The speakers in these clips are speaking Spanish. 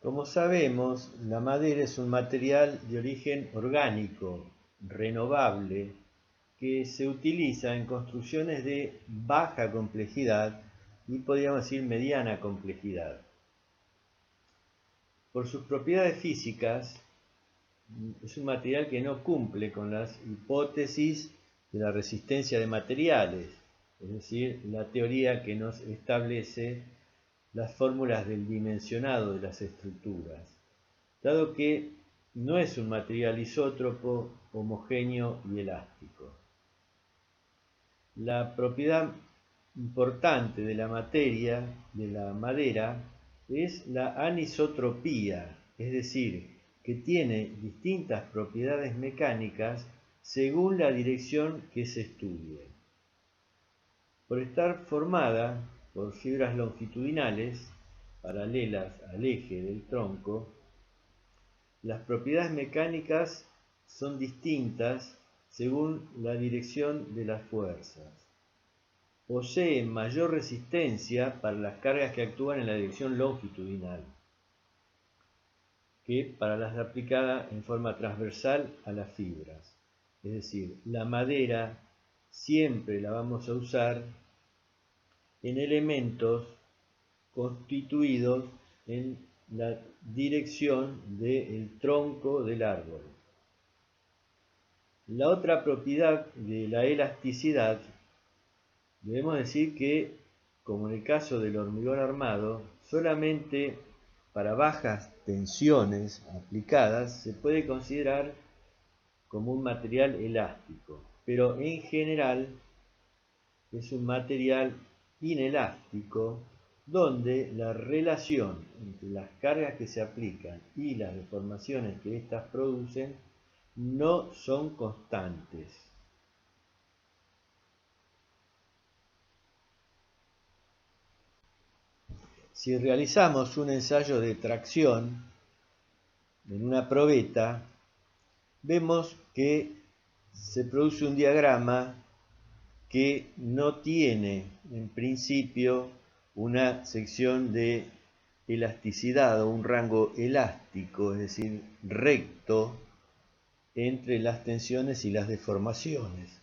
Como sabemos, la madera es un material de origen orgánico, renovable, que se utiliza en construcciones de baja complejidad y podríamos decir mediana complejidad. Por sus propiedades físicas, es un material que no cumple con las hipótesis de la resistencia de materiales, es decir, la teoría que nos establece las fórmulas del dimensionado de las estructuras, dado que no es un material isótropo, homogéneo y elástico. La propiedad importante de la materia, de la madera, es la anisotropía, es decir, que tiene distintas propiedades mecánicas según la dirección que se estudie. Por estar formada por fibras longitudinales, paralelas al eje del tronco, las propiedades mecánicas son distintas según la dirección de las fuerzas. Posee mayor resistencia para las cargas que actúan en la dirección longitudinal que para las aplicadas en forma transversal a las fibras. Es decir, la madera siempre la vamos a usar en elementos constituidos en la dirección del tronco del árbol. La otra propiedad de la elasticidad, debemos decir que, como en el caso del hormigón armado, solamente para bajas tensiones aplicadas se puede considerar como un material elástico, pero en general es un material inelástico donde la relación entre las cargas que se aplican y las deformaciones que éstas producen no son constantes. Si realizamos un ensayo de tracción en una probeta, vemos que se produce un diagrama que no tiene en principio una sección de elasticidad o un rango elástico, es decir, recto entre las tensiones y las deformaciones.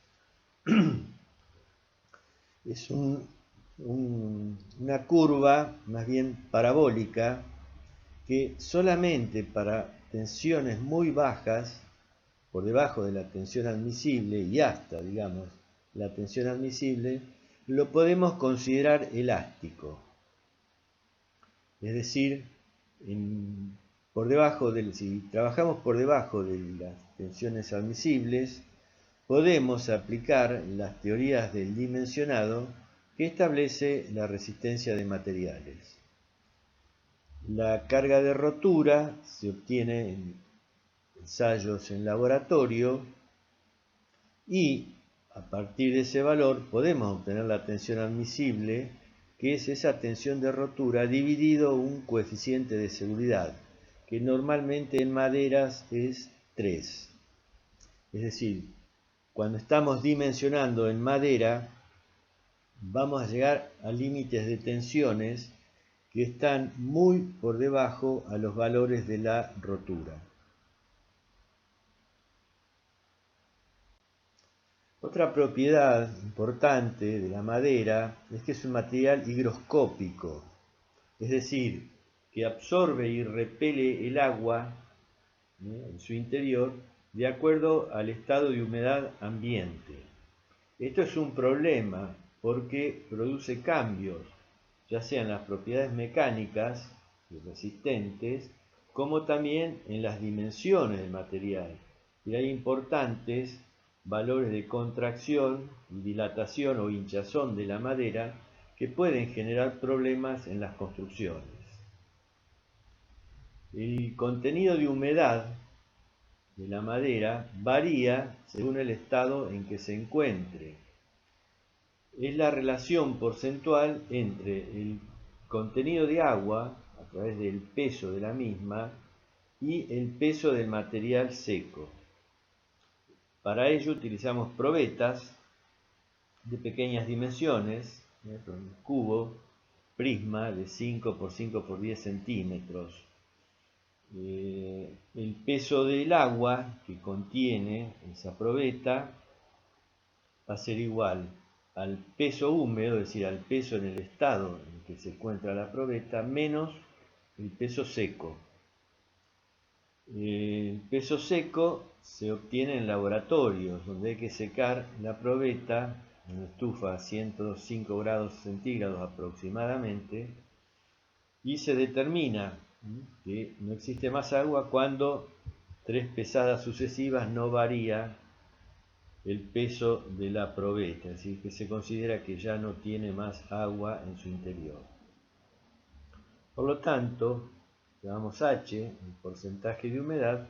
Es una curva más bien parabólica que solamente para tensiones muy bajas, por debajo de la tensión admisible y hasta, digamos, la tensión admisible, lo podemos considerar elástico. Es decir, si trabajamos por debajo de las tensiones admisibles, podemos aplicar las teorías del dimensionado que establece la resistencia de materiales. La carga de rotura se obtiene en ensayos en laboratorio y a partir de ese valor podemos obtener la tensión admisible, que es esa tensión de rotura dividido un coeficiente de seguridad, que normalmente en maderas es 3. Es decir, cuando estamos dimensionando en madera, vamos a llegar a límites de tensiones que están muy por debajo a los valores de la rotura. Otra propiedad importante de la madera es que es un material higroscópico, es decir, que absorbe y repele el agua en su interior de acuerdo al estado de humedad ambiente. Esto es un problema porque produce cambios, ya sean las propiedades mecánicas y resistentes, como también en las dimensiones del material. Y hay importantes valores de contracción, dilatación o hinchazón de la madera que pueden generar problemas en las construcciones. El contenido de humedad de la madera varía según el estado en que se encuentre. Es la relación porcentual entre el contenido de agua a través del peso de la misma y el peso del material seco. Para ello utilizamos probetas de pequeñas dimensiones, un cubo, prisma de 5 por 5 por 10 centímetros. el peso del agua que contiene esa probeta va a ser igual al peso húmedo, es decir, al peso en el estado en que se encuentra la probeta, menos el peso seco. El peso seco se obtiene en laboratorios, donde hay que secar la probeta en estufa a 105 grados centígrados aproximadamente, y se determina que no existe más agua cuando 3 pesadas sucesivas no varía el peso de la probeta, es decir, que se considera que ya no tiene más agua en su interior. Por lo tanto, llamamos H, el porcentaje de humedad,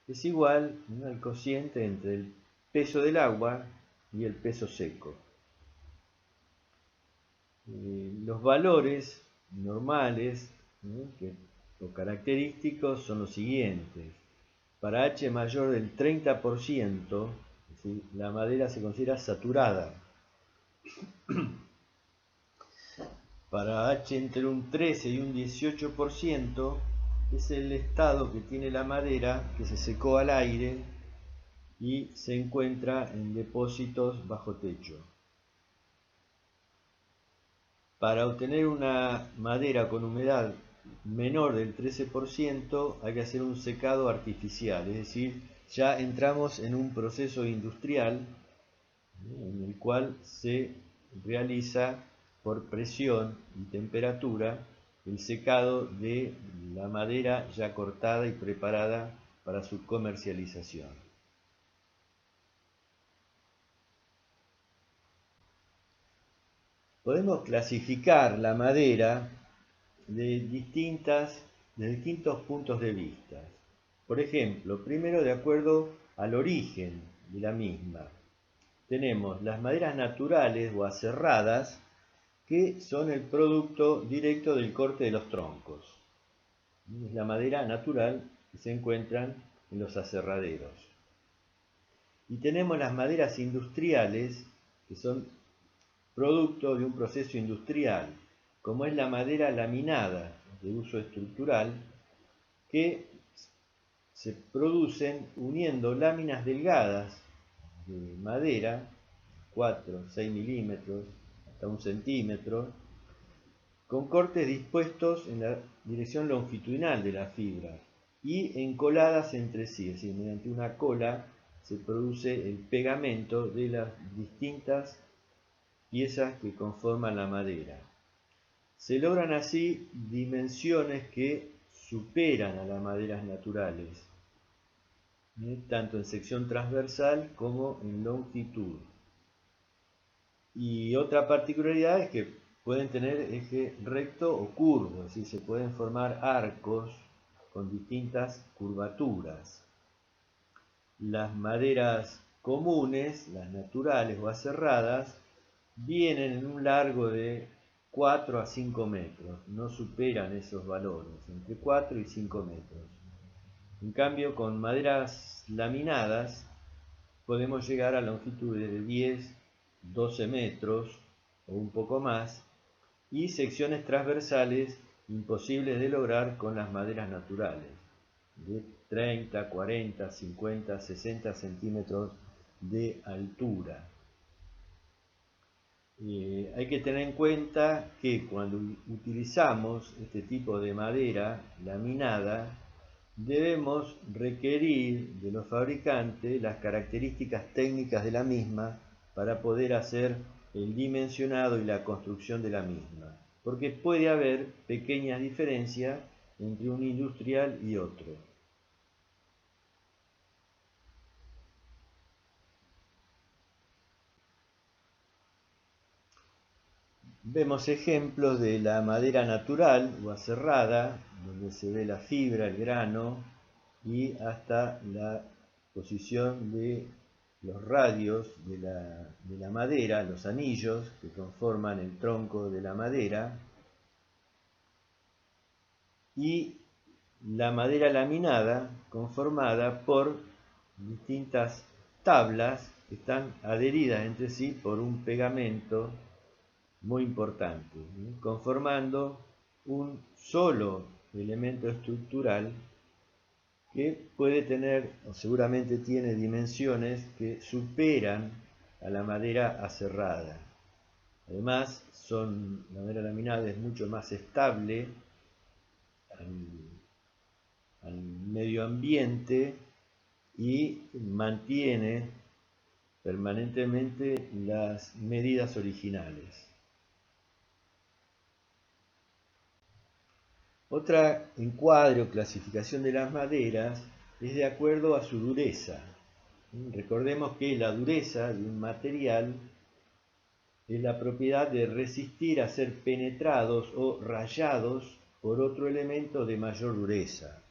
es igual al cociente entre el peso del agua y el peso seco. Los valores normales o característicos son los siguientes. Para H mayor del 30%, es decir, la madera se considera saturada. Para H entre un 13 y un 18% es el estado que tiene la madera que se secó al aire y se encuentra en depósitos bajo techo. Para obtener una madera con humedad menor del 13% hay que hacer un secado artificial, es decir, ya entramos en un proceso industrial en el cual se realiza por presión y temperatura el secado de la madera ya cortada y preparada para su comercialización. Podemos clasificar la madera de distintos puntos de vista. Por ejemplo, primero de acuerdo al origen de la misma. Tenemos las maderas naturales o aserradas, que son el producto directo del corte de los troncos. Es la madera natural que se encuentran en los aserraderos. Y tenemos las maderas industriales, que son producto de un proceso industrial, como es la madera laminada de uso estructural, que se producen uniendo láminas delgadas de madera, 4, 6 milímetros, hasta 1 centímetro, con cortes dispuestos en la dirección longitudinal de la fibra y encoladas entre sí, es decir, mediante una cola se produce el pegamento de las distintas piezas que conforman la madera. Se logran así dimensiones que superan a las maderas naturales, tanto en sección transversal como en longitud. Y otra particularidad es que pueden tener eje recto o curvo, es decir, se pueden formar arcos con distintas curvaturas. Las maderas comunes, las naturales o aserradas, vienen en un largo de 4 a 5 metros, no superan esos valores, entre 4 y 5 metros. En cambio, con maderas laminadas podemos llegar a longitudes de 10, 12 metros o un poco más, y secciones transversales imposibles de lograr con las maderas naturales, de 30, 40, 50, 60 centímetros de altura. Hay que tener en cuenta que cuando utilizamos este tipo de madera laminada, debemos requerir de los fabricantes las características técnicas de la misma para poder hacer el dimensionado y la construcción de la misma, porque puede haber pequeñas diferencias entre un industrial y otro. Vemos ejemplos de la madera natural o aserrada, donde se ve la fibra, el grano y hasta la posición de los radios de la madera, los anillos que conforman el tronco de la madera, y la madera laminada conformada por distintas tablas que están adheridas entre sí por un pegamento muy importante, conformando un solo elemento estructural que puede tener, o seguramente tiene, dimensiones que superan a la madera aserrada. Además, la madera laminada es mucho más estable al medio ambiente y mantiene permanentemente las medidas originales. Otra encuadre o clasificación de las maderas es de acuerdo a su dureza. Recordemos que la dureza de un material es la propiedad de resistir a ser penetrados o rayados por otro elemento de mayor dureza.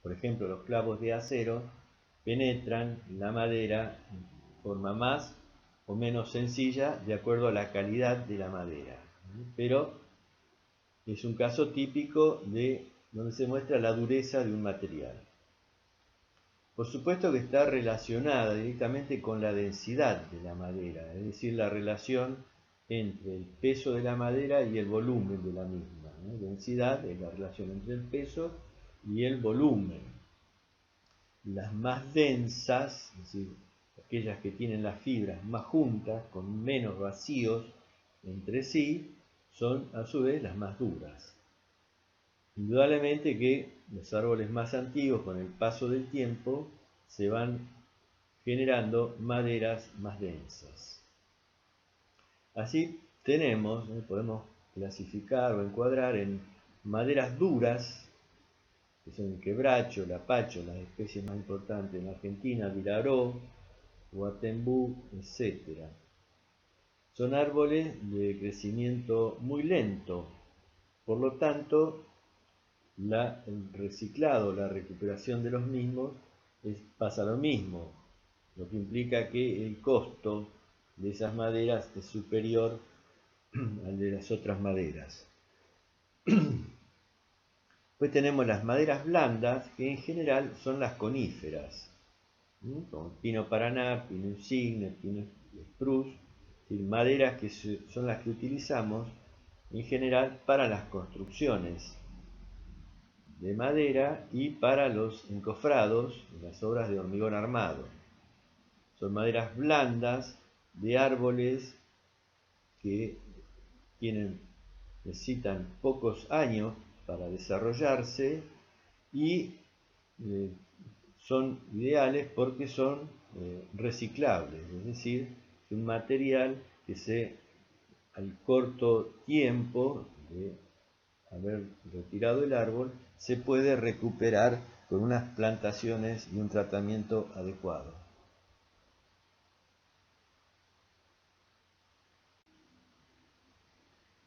Por ejemplo, los clavos de acero penetran la madera de forma más o menos sencilla de acuerdo a la calidad de la madera. Pero es un caso típico de donde se muestra la dureza de un material. Por supuesto que está relacionada directamente con la densidad de la madera, es decir, la relación entre el peso de la madera y el volumen de la misma. Densidad es la relación entre el peso y el volumen. Las más densas, es decir, aquellas que tienen las fibras más juntas, con menos vacíos entre sí, son a su vez las más duras. Indudablemente que los árboles más antiguos, con el paso del tiempo, se van generando maderas más densas. Así podemos clasificar o encuadrar en maderas duras, que son el quebracho, el apacho, las especies más importantes en Argentina, Vilaró, Guatembú, etc. Son árboles de crecimiento muy lento, por lo tanto, el reciclado, la recuperación de los mismos pasa lo mismo, lo que implica que el costo de esas maderas es superior al de las otras maderas. Después tenemos las maderas blandas, que en general son las coníferas, como pino paraná, pino insigne, pino spruce, maderas que son las que utilizamos en general para las construcciones de madera y para los encofrados en las obras de hormigón armado. Son maderas blandas de árboles que necesitan pocos años para desarrollarse y son ideales porque son reciclables, es decir, es un material que al corto tiempo de haber retirado el árbol, se puede recuperar con unas plantaciones y un tratamiento adecuado.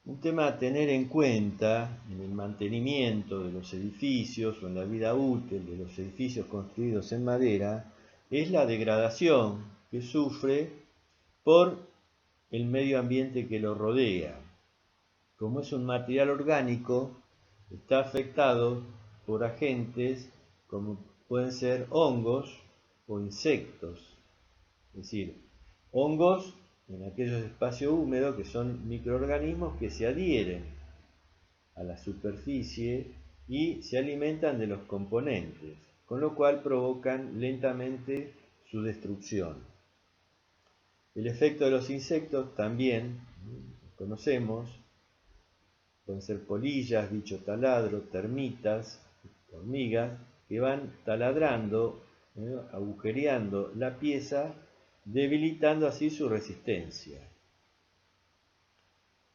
Un tema a tener en cuenta en el mantenimiento de los edificios o en la vida útil de los edificios construidos en madera es la degradación que sufre por el medio ambiente que lo rodea. Como es un material orgánico, está afectado por agentes como pueden ser hongos o insectos. Es decir, hongos en aquellos espacios húmedos que son microorganismos que se adhieren a la superficie y se alimentan de los componentes, con lo cual provocan lentamente su destrucción. El efecto de los insectos también conocemos. Pueden ser polillas, bicho taladro, termitas, hormigas, que van taladrando, agujereando la pieza, debilitando así su resistencia.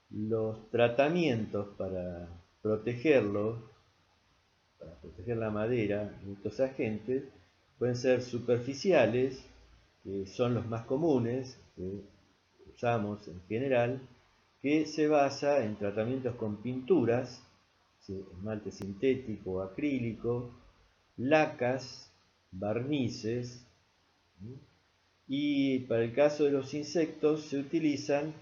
Los tratamientos para protegerlo, para proteger la madera de estos agentes, pueden ser superficiales, que son los más comunes, que usamos en general, que se basa en tratamientos con pinturas, esmalte sintético o acrílico, lacas, barnices, y para el caso de los insectos se utilizan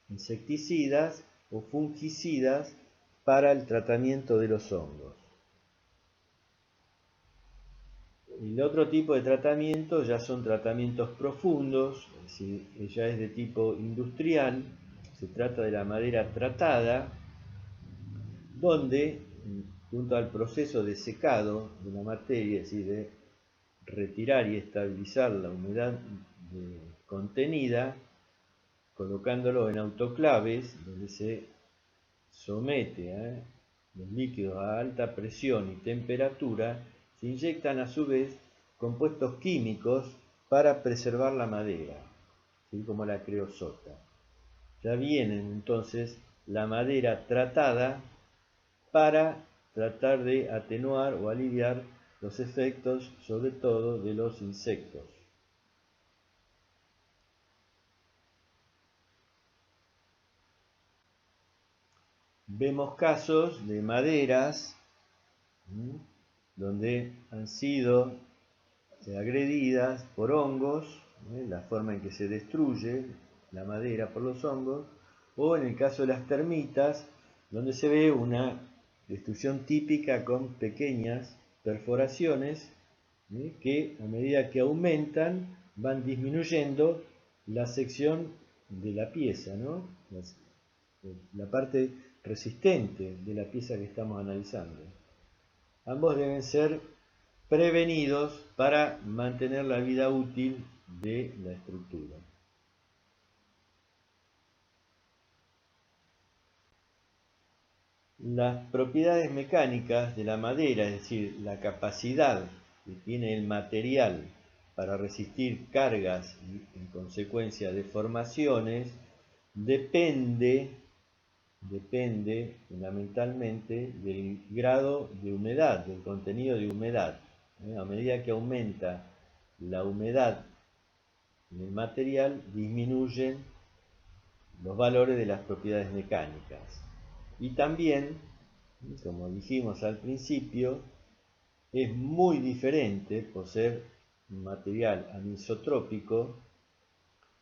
insecticidas o fungicidas para el tratamiento de los hongos. El otro tipo de tratamiento ya son tratamientos profundos, es decir, ya es de tipo industrial. Se trata de la madera tratada, donde junto al proceso de secado de la materia, es decir, de retirar y estabilizar la humedad contenida, colocándolo en autoclaves, donde se somete a los líquidos a alta presión y temperatura, se inyectan a su vez compuestos químicos para preservar la madera, ¿sí? Como la creosota. Ya viene entonces la madera tratada para tratar de atenuar o aliviar los efectos, sobre todo de los insectos. Vemos casos de maderas donde han sido agredidas por hongos, la forma en que se destruye la madera por los hongos, o en el caso de las termitas, donde se ve una destrucción típica con pequeñas perforaciones que a medida que aumentan van disminuyendo la sección de la pieza, ¿no? La parte resistente de la pieza que estamos analizando. Ambos deben ser prevenidos para mantener la vida útil de la estructura. Las propiedades mecánicas de la madera, es decir, la capacidad que tiene el material para resistir cargas y en consecuencia deformaciones, depende fundamentalmente del grado de humedad, del contenido de humedad. A medida que aumenta la humedad en el material, disminuyen los valores de las propiedades mecánicas. Y también, como dijimos al principio, es muy diferente, por ser un material anisotrópico,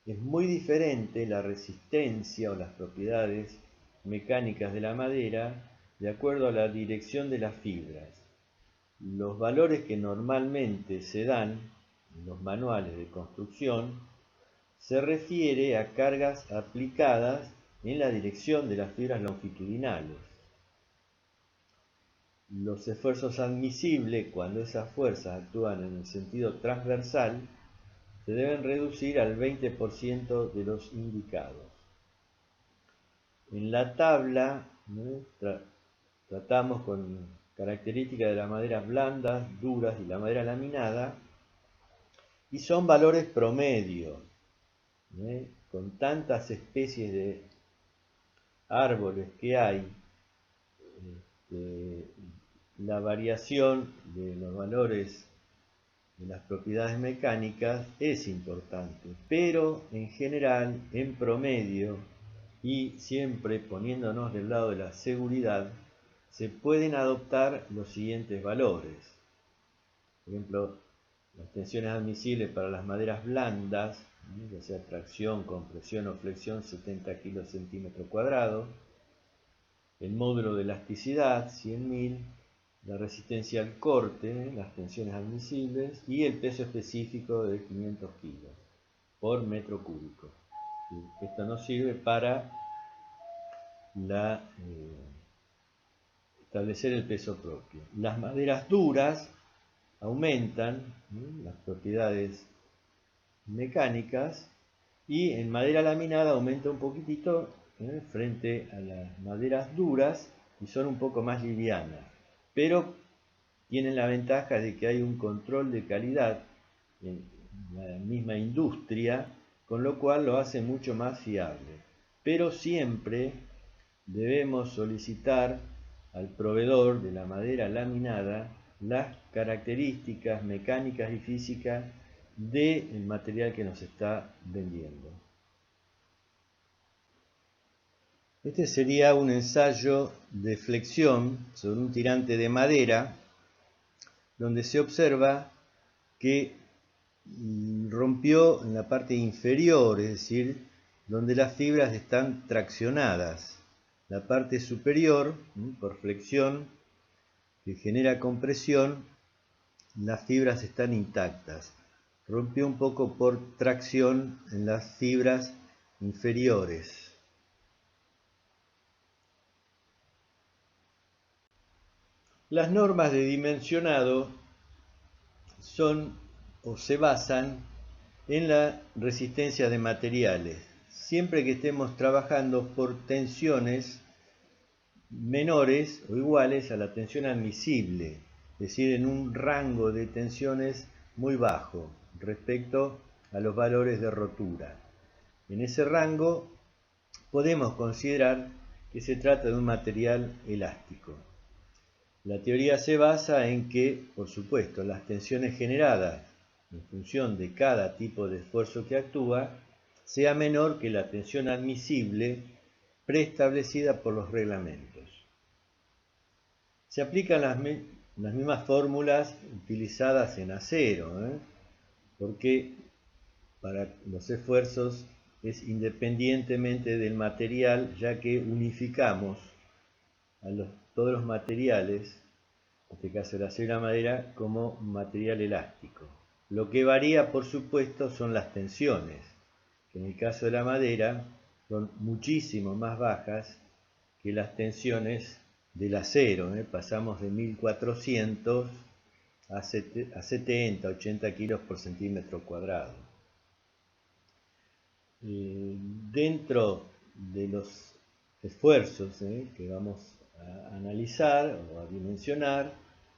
es muy diferente la resistencia o las propiedades mecánicas de la madera de acuerdo a la dirección de las fibras. Los valores que normalmente se dan en los manuales de construcción se refiere a cargas aplicadas en la dirección de las fibras longitudinales. Los esfuerzos admisibles, cuando esas fuerzas actúan en el sentido transversal, se deben reducir al 20% de los indicados. En la tabla tratamos con características de las maderas blandas, duras y la madera laminada, y son valores promedio. Con tantas especies de árboles que hay, la variación de los valores de las propiedades mecánicas es importante, pero en general, en promedio, y siempre poniéndonos del lado de la seguridad, se pueden adoptar los siguientes valores. Por ejemplo, las tensiones admisibles para las maderas blandas, ya sea tracción, compresión o flexión, 70 kilos centímetro cuadrado. El módulo de elasticidad, 100.000. La resistencia al corte, las tensiones admisibles y el peso específico de 500 kilos por metro cúbico. Esto nos sirve para establecer el peso propio. Las maderas duras aumentan las propiedades mecánicas y en madera laminada aumenta un poquitito frente a las maderas duras y son un poco más livianas, pero tienen la ventaja de que hay un control de calidad en la misma industria, con lo cual lo hace mucho más fiable. Pero siempre debemos solicitar al proveedor de la madera laminada las características mecánicas y físicas del material que nos está vendiendo. Este sería un ensayo de flexión sobre un tirante de madera donde se observa que rompió en la parte inferior, es decir, donde las fibras están traccionadas. La parte superior, por flexión, que genera compresión, las fibras están intactas. Rompió un poco por tracción en las fibras inferiores. Las normas de dimensionado son o se basan en la resistencia de materiales, siempre que estemos trabajando por tensiones menores o iguales a la tensión admisible, es decir, en un rango de tensiones muy bajo respecto a los valores de rotura. En ese rango podemos considerar que se trata de un material elástico. La teoría se basa en que, por supuesto, las tensiones generadas en función de cada tipo de esfuerzo que actúa sea menor que la tensión admisible preestablecida por los reglamentos. Se aplican las mismas fórmulas utilizadas en acero, porque para los esfuerzos es independientemente del material, ya que unificamos a todos los materiales, en este caso el acero y la madera, como material elástico. Lo que varía, por supuesto, son las tensiones, que en el caso de la madera son muchísimo más bajas que las tensiones del acero. Pasamos de 1400 a 70, 80 kilos por centímetro cuadrado. Dentro de los esfuerzos que vamos a analizar o a dimensionar,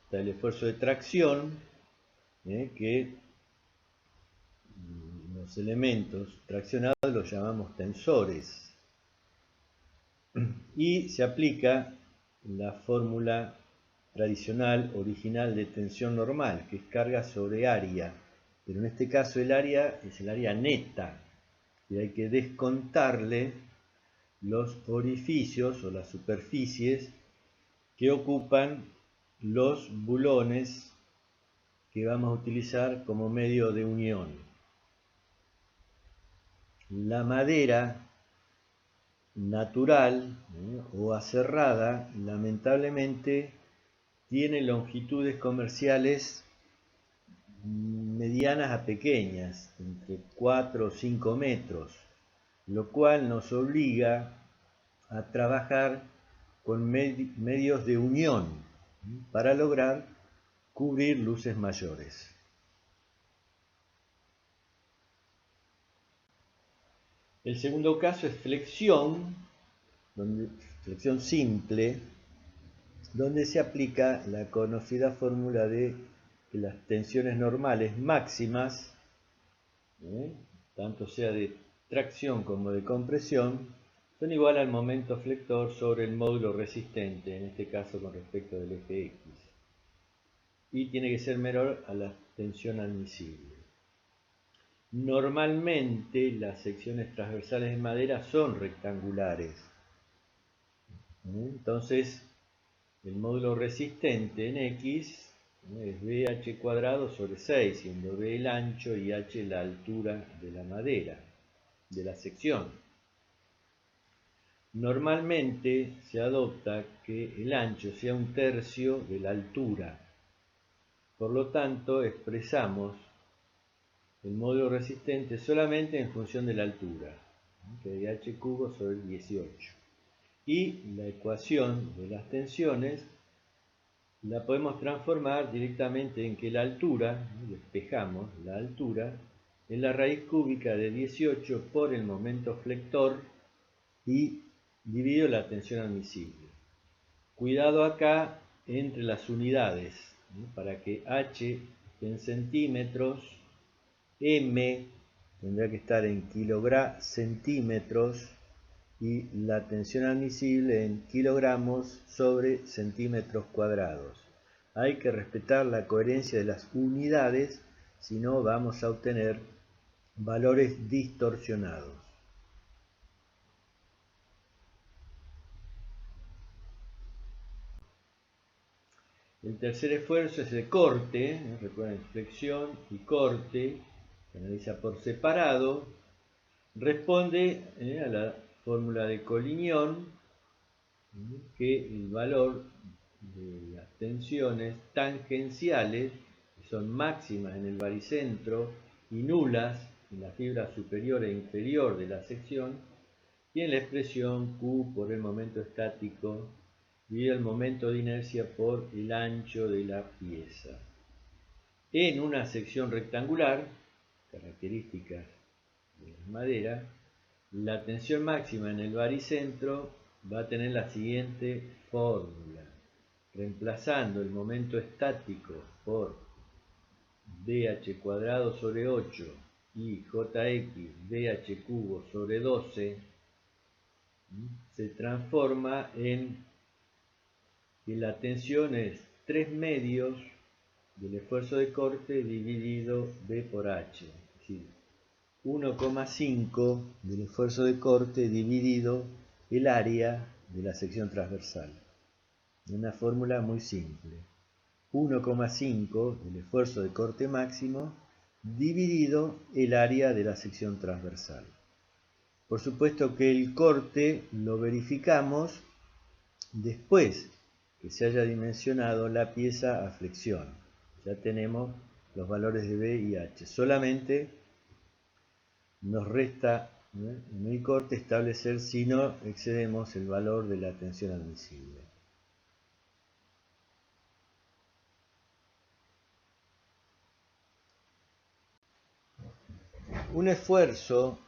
está el esfuerzo de tracción, que los elementos traccionados los llamamos tensores, y se aplica la fórmula tradicional original de tensión normal, que es carga sobre área, pero en este caso el área es el área neta, y hay que descontarle los orificios o las superficies que ocupan los bulones que vamos a utilizar como medio de unión. La madera natural o aserrada lamentablemente tiene longitudes comerciales medianas a pequeñas, entre 4 o 5 metros, lo cual nos obliga a trabajar con medios de unión para lograr cubrir luces mayores. El segundo caso es flexión simple, donde se aplica la conocida fórmula de que las tensiones normales máximas, tanto sea de tracción como de compresión, son igual al momento flector sobre el módulo resistente, en este caso con respecto del eje X, y tiene que ser menor a la tensión admisible. Normalmente las secciones transversales de madera son rectangulares, entonces el módulo resistente en X es BH cuadrado sobre 6, siendo B el ancho y H la altura de la madera, de la sección. Normalmente se adopta que el ancho sea 1/3 de la altura. Por lo tanto, expresamos el módulo resistente solamente en función de la altura, que es H cubo sobre 18. Y la ecuación de las tensiones la podemos transformar directamente en que la altura, despejamos la altura, es la raíz cúbica de 18 por el momento flector y dividido la tensión admisible. Cuidado acá entre las unidades, para que H en centímetros, M tendrá que estar en centímetros y la tensión admisible en kilogramos sobre centímetros cuadrados. Hay que respetar la coherencia de las unidades, si no vamos a obtener valores distorsionados. El tercer esfuerzo es el corte, recuerden, flexión y corte, se analiza por separado, responde a la fórmula de Collignon, que el valor de las tensiones tangenciales, que son máximas en el baricentro y nulas en la fibra superior e inferior de la sección, tiene la expresión Q por el momento estático dividido el momento de inercia por el ancho de la pieza. En una sección rectangular, características de la madera, la tensión máxima en el baricentro va a tener la siguiente fórmula. Reemplazando el momento estático por dh cuadrado sobre 8 y jx dh cubo sobre 12, se transforma en que la tensión es 3 medios del esfuerzo de corte dividido B por H, es decir, 1,5 del esfuerzo de corte dividido el área de la sección transversal. Una fórmula muy simple. 1,5 del esfuerzo de corte máximo dividido el área de la sección transversal. Por supuesto que el corte lo verificamos después que se haya dimensionado la pieza a flexión. Ya tenemos los valores de B y H. Solamente nos resta en el corte establecer si no excedemos el valor de la tensión admisible. Un esfuerzo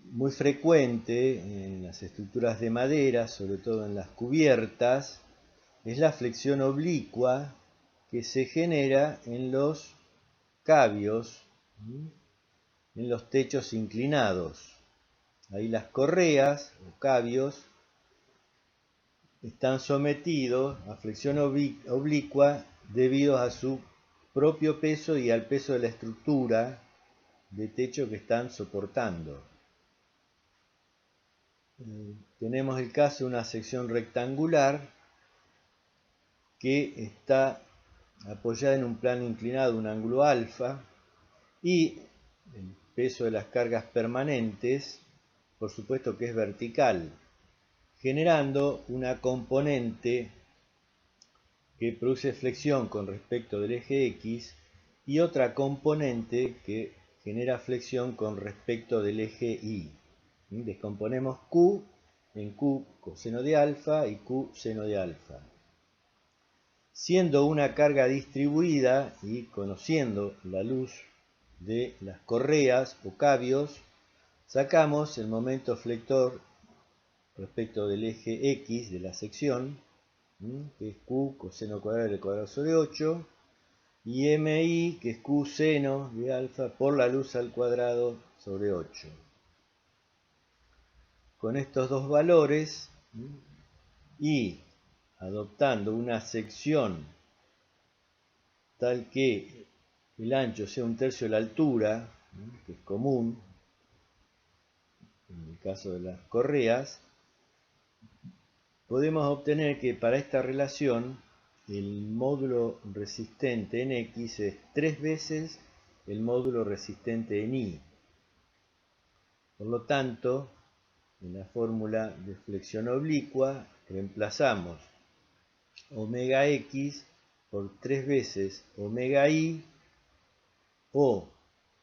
muy frecuente en las estructuras de madera, sobre todo en las cubiertas, es la flexión oblicua que se genera en los cabios, en los techos inclinados. Ahí las correas o cabios están sometidos a flexión oblicua debido a su propio peso y al peso de la estructura de techo que están soportando. Tenemos el caso de una sección rectangular que está apoyada en un plano inclinado, un ángulo alfa, y el peso de las cargas permanentes, por supuesto que es vertical, generando una componente que produce flexión con respecto del eje X y otra componente que genera flexión con respecto del eje Y. Descomponemos Q en Q coseno de alfa y Q seno de alfa. Siendo una carga distribuida y conociendo la luz de las correas o cabios, sacamos el momento flector respecto del eje X de la sección, que es Q coseno cuadrado del cuadrado sobre 8, y MI, que es Q seno de alfa por la luz al cuadrado sobre 8. Con estos dos valores y adoptando una sección tal que el ancho sea 1/3 de la altura, que es común en el caso de las correas, podemos obtener que para esta relación el módulo resistente en X es 3 veces el módulo resistente en Y. Por lo tanto, en la fórmula de flexión oblicua reemplazamos omega X por 3 veces omega Y, o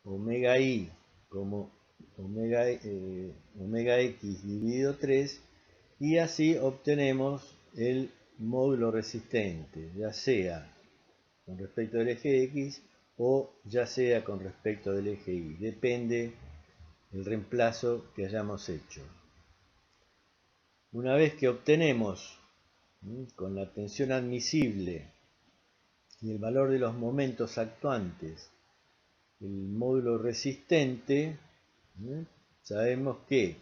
omega Y como omega X dividido 3, y así obtenemos el módulo resistente, ya sea con respecto del eje X o ya sea con respecto del eje Y. Depende del reemplazo que hayamos hecho. Una vez que obtenemos con la tensión admisible y el valor de los momentos actuantes el módulo resistente, sabemos que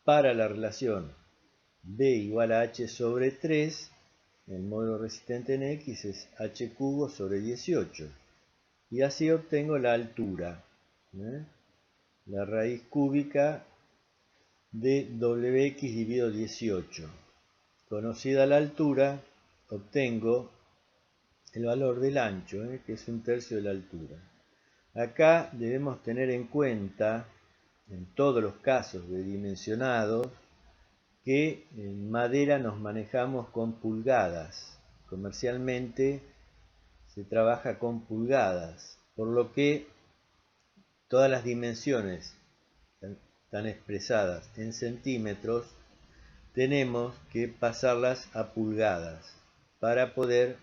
para la relación B igual a H sobre 3, el módulo resistente en X es H cubo sobre 18. Y así obtengo la altura, la raíz cúbica de Wx dividido 18. Conocida la altura, obtengo el valor del ancho, que es 1/3 de la altura. Acá debemos tener en cuenta, en todos los casos de dimensionado, que en madera nos manejamos con pulgadas. Comercialmente se trabaja con pulgadas, por lo que todas las dimensiones están expresadas en centímetros, tenemos que pasarlas a pulgadas para poder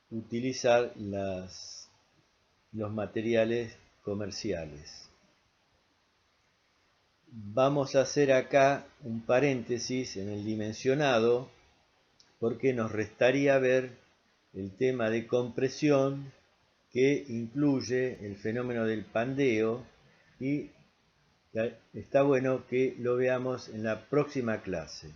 utilizar los materiales comerciales. Vamos a hacer acá un paréntesis en el dimensionado porque nos restaría ver el tema de compresión que incluye el fenómeno del pandeo y está bueno que lo veamos en la próxima clase.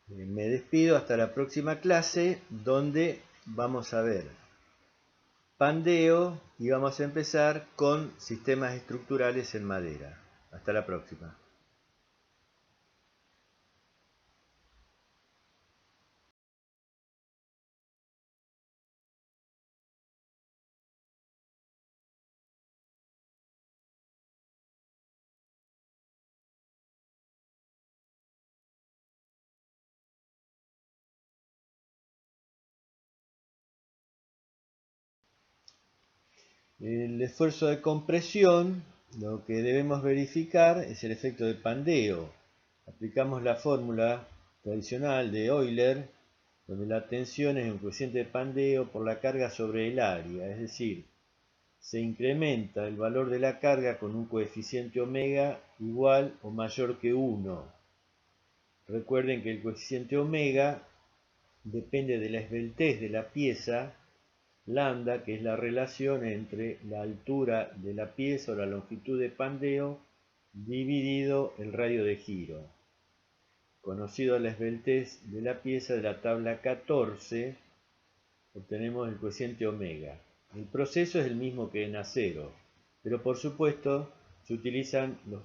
Me despido hasta la próxima clase donde vamos a ver pandeo y vamos a empezar con sistemas estructurales en madera. Hasta la próxima. El esfuerzo de compresión, lo que debemos verificar es el efecto de pandeo. Aplicamos la fórmula tradicional de Euler, donde la tensión es un coeficiente de pandeo por la carga sobre el área, es decir, se incrementa el valor de la carga con un coeficiente omega igual o mayor que 1. Recuerden que el coeficiente omega depende de la esbeltez de la pieza, lambda, que es la relación entre la altura de la pieza o la longitud de pandeo dividido el radio de giro. Conocido la esbeltez de la pieza de la tabla 14, obtenemos el coeficiente omega. El proceso es el mismo que en acero, pero por supuesto se utilizan los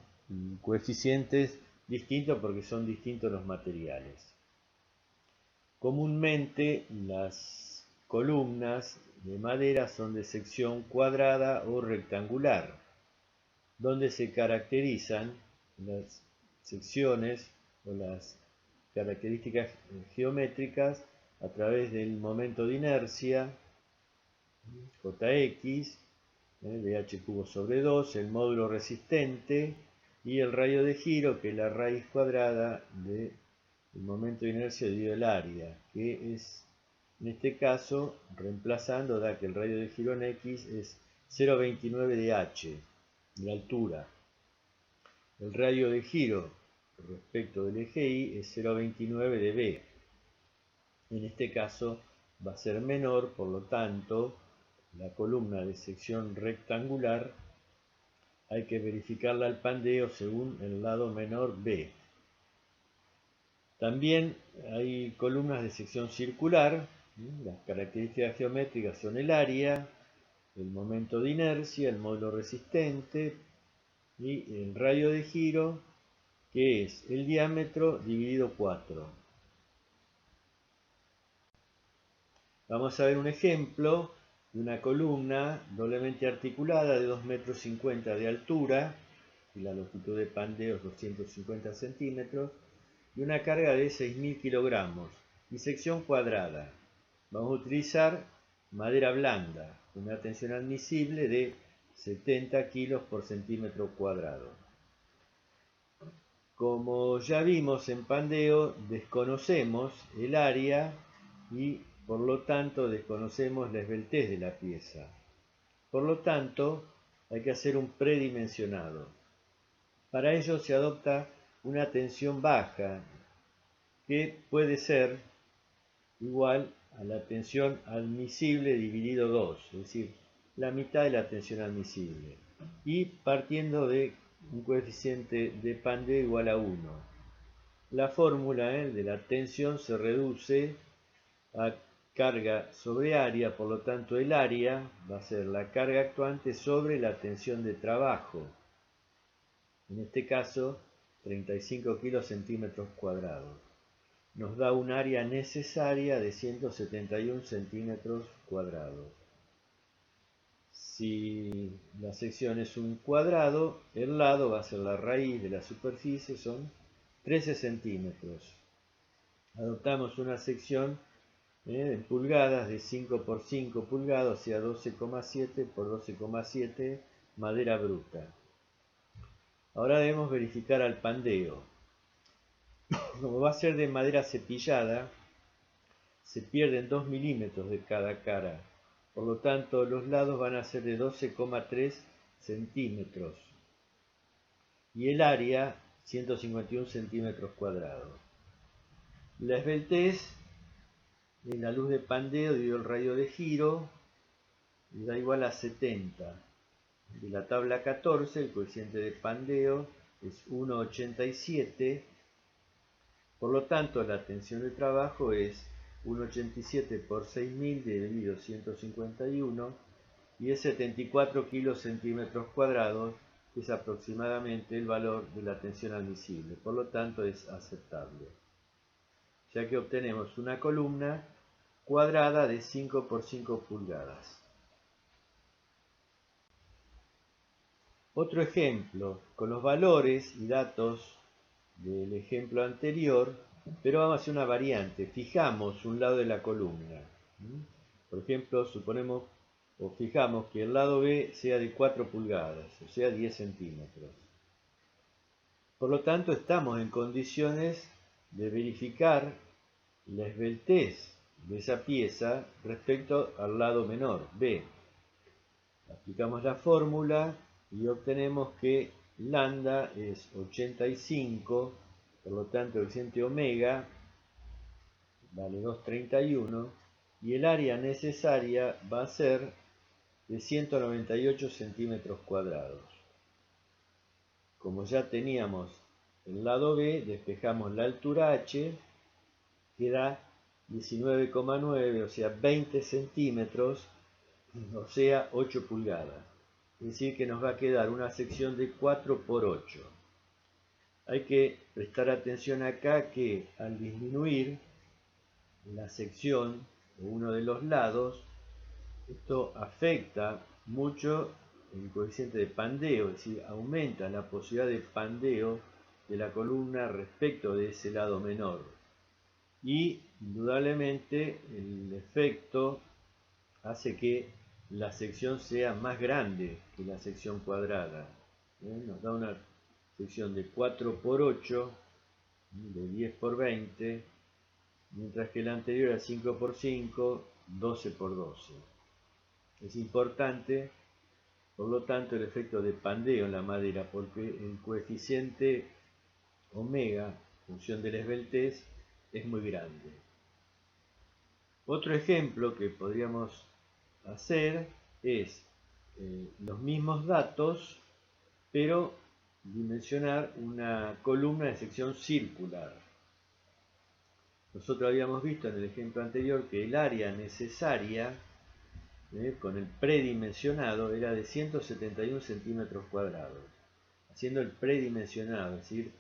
coeficientes distintos porque son distintos los materiales. Comúnmente las columnas de madera son de sección cuadrada o rectangular, donde se caracterizan las secciones o las características geométricas a través del momento de inercia, Jx, dh cubo sobre 2, el módulo resistente y el radio de giro, que es la raíz cuadrada del momento de inercia dividido el área, que es, en este caso, reemplazando, da que el radio de giro en x es 0,29 de h, de altura. El radio de giro respecto del eje y es 0,29 de b. En este caso va a ser menor, por lo tanto, la columna de sección rectangular hay que verificarla al pandeo según el lado menor B. También hay columnas de sección circular. Las características geométricas son el área, el momento de inercia, el módulo resistente y el radio de giro, que es el diámetro dividido 4. Vamos a ver un ejemplo de una columna doblemente articulada de 2,50 m de altura y la longitud de pandeo es 250 centímetros y una carga de 6.000 kilogramos y sección cuadrada. Vamos a utilizar madera blanda, una tensión admisible de 70 kilos por centímetro cuadrado. Como ya vimos en pandeo, desconocemos el área y por lo tanto desconocemos la esbeltez de la pieza. Por lo tanto, hay que hacer un predimensionado. Para ello se adopta una tensión baja, que puede ser igual a la tensión admisible dividido 2, es decir, la mitad de la tensión admisible, y partiendo de un coeficiente de pandeo igual a 1. La fórmula de la tensión se reduce a carga sobre área, por lo tanto el área va a ser la carga actuante sobre la tensión de trabajo, en este caso 35 kilocentímetros cuadrados. Nos da un área necesaria de 171 centímetros cuadrados. Si la sección es un cuadrado, el lado va a ser la raíz de la superficie, son 13 centímetros. Adoptamos una sección en pulgadas de 5 por 5 pulgadas, o sea 12,7 por 12,7 madera bruta. Ahora debemos verificar al pandeo. Como va a ser de madera cepillada, se pierden 2 milímetros de cada cara. Por lo tanto, los lados van a ser de 12,3 centímetros y el área 151 centímetros cuadrados. La esbeltez en la luz de pandeo dividido el radio de giro y da igual a 70. De la tabla 14 el coeficiente de pandeo es 1,87. Por lo tanto, la tensión de trabajo es 1,87 por 6.000 dividido 151 y es 74 kilocentímetros cuadrados, que es aproximadamente el valor de la tensión admisible. Por lo tanto, es aceptable, ya que obtenemos una columna cuadrada de 5 por 5 pulgadas. Otro ejemplo, con los valores y datos del ejemplo anterior, pero vamos a hacer una variante. Fijamos un lado de la columna. Por ejemplo, suponemos o fijamos que el lado B sea de 4 pulgadas, o sea 10 centímetros. Por lo tanto, estamos en condiciones de verificar la esbeltez de esa pieza respecto al lado menor, B. Aplicamos la fórmula y obtenemos que lambda es 85, por lo tanto el coeficiente omega vale 2,31 y el área necesaria va a ser de 198 centímetros cuadrados. Como ya teníamos el lado B, despejamos la altura H, que da 19,9, o sea 20 centímetros, o sea 8 pulgadas. Es decir, que nos va a quedar una sección de 4 por 8. Hay que prestar atención acá que al disminuir la sección o uno de los lados, esto afecta mucho el coeficiente de pandeo, es decir, aumenta la posibilidad de pandeo de la columna respecto de ese lado menor. Y indudablemente el efecto hace que la sección sea más grande que la sección cuadrada. Nos da una sección de 4 por 8, de 10 por 20, mientras que la anterior era 5 por 5, 12 por 12. Es importante, por lo tanto, el efecto de pandeo en la madera, porque el coeficiente omega, función de la esbeltez, es muy grande. Otro ejemplo que podríamos hacer es los mismos datos, pero dimensionar una columna de sección circular. Nosotros habíamos visto en el ejemplo anterior que el área necesaria con el predimensionado era de 171 centímetros cuadrados. Haciendo el predimensionado, es decir,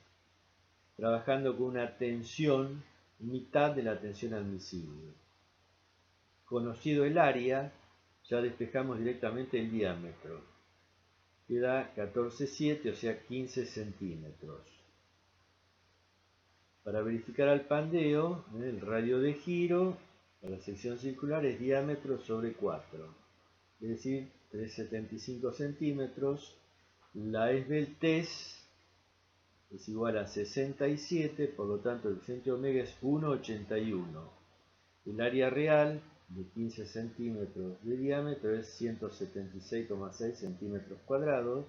trabajando con una tensión mitad de la tensión admisible. Conocido el área, ya despejamos directamente el diámetro, que da 14,7, o sea 15 centímetros. Para verificar al pandeo, el radio de giro para la sección circular es diámetro sobre 4, es decir, 3,75 centímetros. La esbeltez es igual a 67, por lo tanto el coeficiente omega es 1,81. El área real de 15 centímetros de diámetro es 176,6 centímetros cuadrados.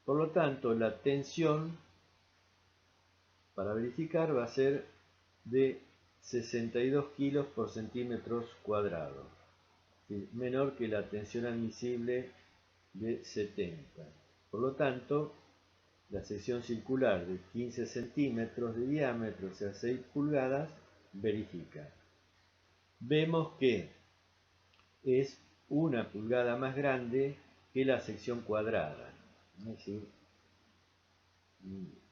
Por lo tanto, la tensión para verificar va a ser de 62 kilos por centímetros cuadrados, menor que la tensión admisible de 70. Por lo tanto, la sección circular de 15 centímetros de diámetro, o sea 6 pulgadas, verifica. Vemos que es 1 pulgada más grande que la sección cuadrada. Es decir,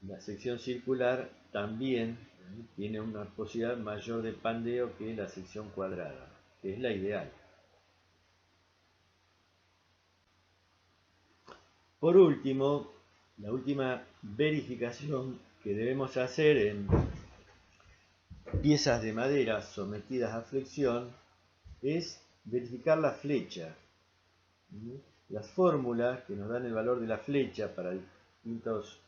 la sección circular también tiene una posibilidad mayor de pandeo que la sección cuadrada, que es la ideal. Por último, la última verificación que debemos hacer en piezas de madera sometidas a flexión es verificar la flecha. Las fórmulas que nos dan el valor de la flecha para distintos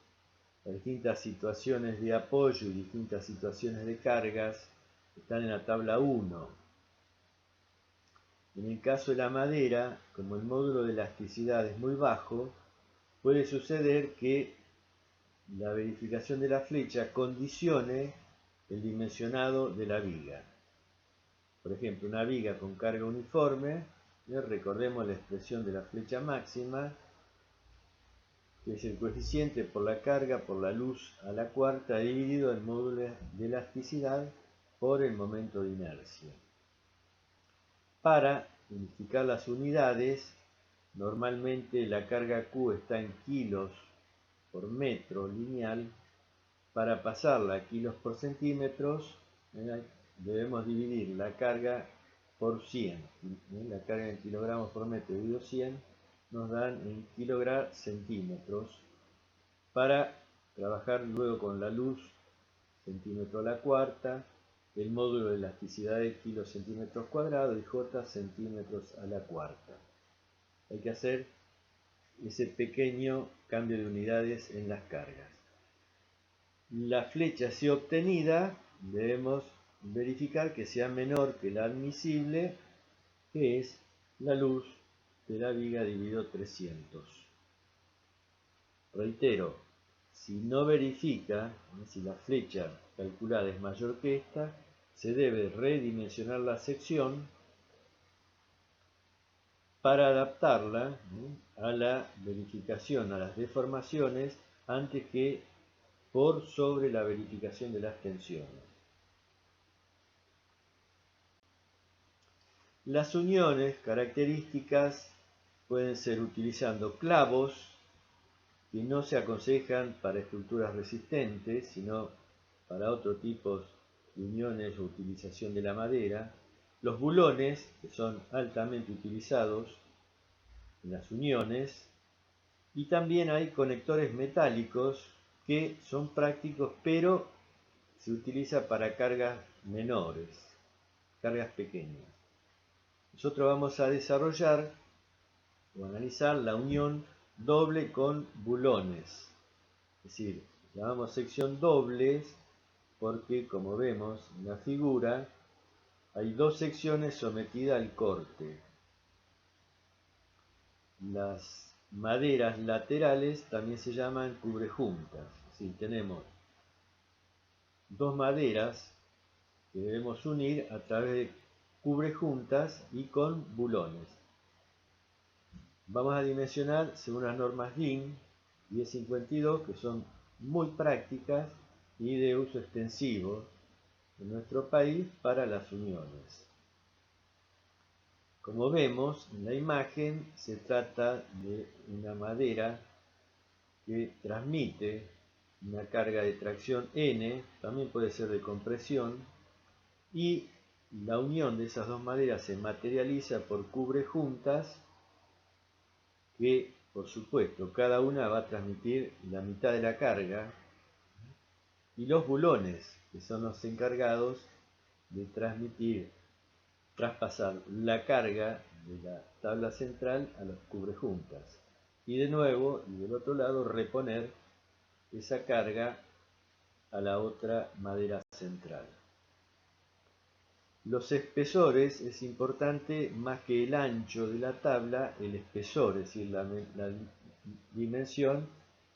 Las distintas situaciones de apoyo y distintas situaciones de cargas están en la tabla 1. En el caso de la madera, como el módulo de elasticidad es muy bajo, puede suceder que la verificación de la flecha condicione el dimensionado de la viga. Por ejemplo, una viga con carga uniforme, recordemos la expresión de la flecha máxima, que es el coeficiente por la carga por la luz a la cuarta dividido el módulo de elasticidad por el momento de inercia. Para unificar las unidades, normalmente la carga Q está en kilos por metro lineal. Para pasarla a kilos por centímetros, debemos dividir la carga por 100. La carga en kilogramos por metro dividido 100 nos dan en kilogramos centímetros. Para trabajar luego con la luz, centímetro a la cuarta, el módulo de elasticidad de kilos centímetros cuadrados y J centímetros a la cuarta. Hay que hacer ese pequeño cambio de unidades en las cargas. La flecha así obtenida debemos verificar que sea menor que la admisible, que es la luz de la viga dividido 300. Reitero, si no verifica, si la flecha calculada es mayor que esta, se debe redimensionar la sección para adaptarla a la verificación, a las deformaciones, antes que por sobre la verificación de las tensiones. Las uniones características pueden ser utilizando clavos, que no se aconsejan para estructuras resistentes, sino para otro tipo de uniones o utilización de la madera. Los bulones, que son altamente utilizados en las uniones. Y también hay conectores metálicos que son prácticos, pero se utiliza para cargas menores, cargas pequeñas. Nosotros vamos a desarrollar o analizar la unión doble con bulones. Es decir, llamamos sección dobles porque, como vemos en la figura, hay dos secciones sometidas al corte. Las maderas laterales también se llaman cubrejuntas. Si tenemos dos maderas que debemos unir a través de cubrejuntas y con bulones. Vamos a dimensionar según las normas DIN 1052, que son muy prácticas y de uso extensivo en nuestro país para las uniones. Como vemos en la imagen, se trata de una madera que transmite una carga de tracción N, también puede ser de compresión, y la unión de esas dos maderas se materializa por cubrejuntas que, por supuesto, cada una va a transmitir la mitad de la carga, y los bulones, que son los encargados de traspasar la carga de la tabla central a los cubrejuntas. Y de nuevo, y del otro lado, reponer esa carga a la otra madera central. Los espesores, es importante más que el ancho de la tabla, el espesor, es decir, la dimensión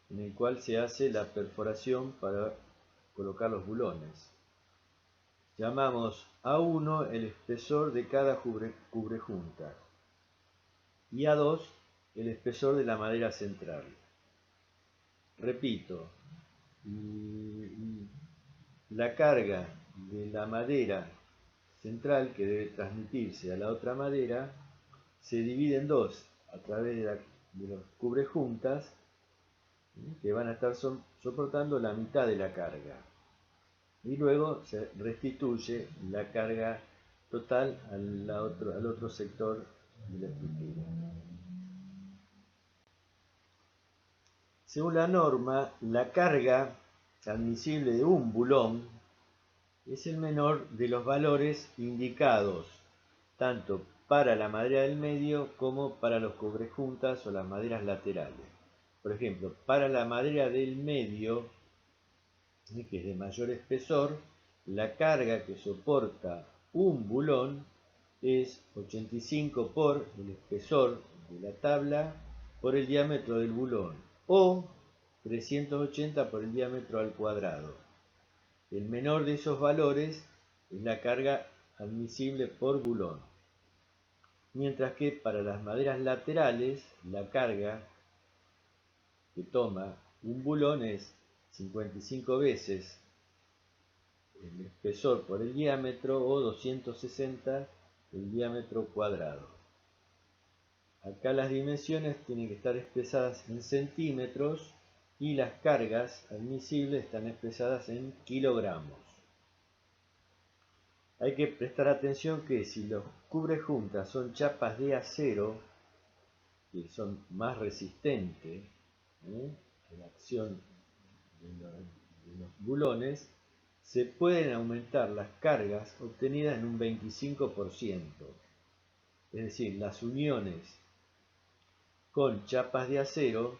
en el cual se hace la perforación para colocar los bulones. Llamamos A1 el espesor de cada cubrejunta y A2 el espesor de la madera central. Repito, la carga de la madera central que debe transmitirse a la otra madera se divide en dos a través de los cubrejuntas que van a estar soportando la mitad de la carga. Y luego se restituye la carga total al otro sector de la estructura. Según la norma, la carga admisible de un bulón es el menor de los valores indicados, tanto para la madera del medio como para los cubrejuntas o las maderas laterales. Por ejemplo, para la madera del medio que es de mayor espesor, la carga que soporta un bulón es 85 por el espesor de la tabla por el diámetro del bulón, o 380 por el diámetro al cuadrado. El menor de esos valores es la carga admisible por bulón, mientras que para las maderas laterales la carga que toma un bulón es 55 veces el espesor por el diámetro o 260 el diámetro cuadrado. Acá las dimensiones tienen que estar expresadas en centímetros y las cargas admisibles están expresadas en kilogramos. Hay que prestar atención que si los cubrejuntas son chapas de acero, que son más resistentes a la acción de los bulones, se pueden aumentar las cargas obtenidas en un 25%. Es decir, las uniones con chapas de acero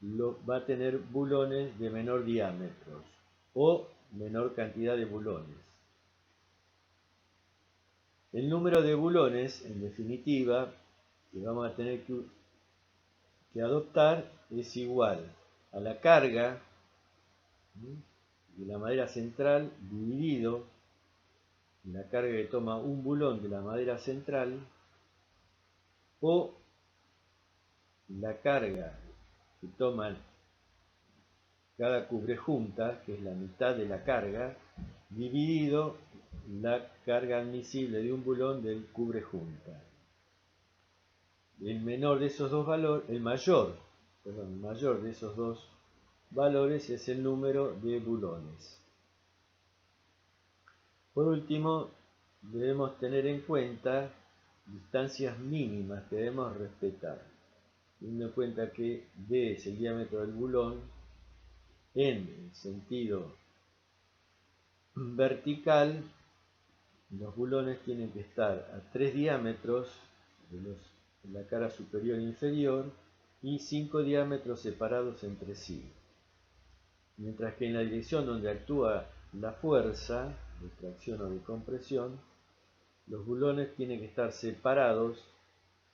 va a tener bulones de menor diámetro o menor cantidad de bulones. El número de bulones, en definitiva, que vamos a tener que adoptar es igual a la carga de la madera central dividido la carga que toma un bulón de la madera central, o la carga que toma cada cubrejunta, que es la mitad de la carga, dividido la carga admisible de un bulón del cubrejunta. El menor de esos dos valores, el mayor de esos dos valores es el número de bulones. Por último, debemos tener en cuenta distancias mínimas que debemos respetar, teniendo en cuenta que D es el diámetro del bulón en el sentido vertical. Los bulones tienen que estar a 3 diámetros de la cara superior e inferior y 5 diámetros separados entre sí, mientras que en la dirección donde actúa la fuerza de tracción o de compresión, los bulones tienen que estar separados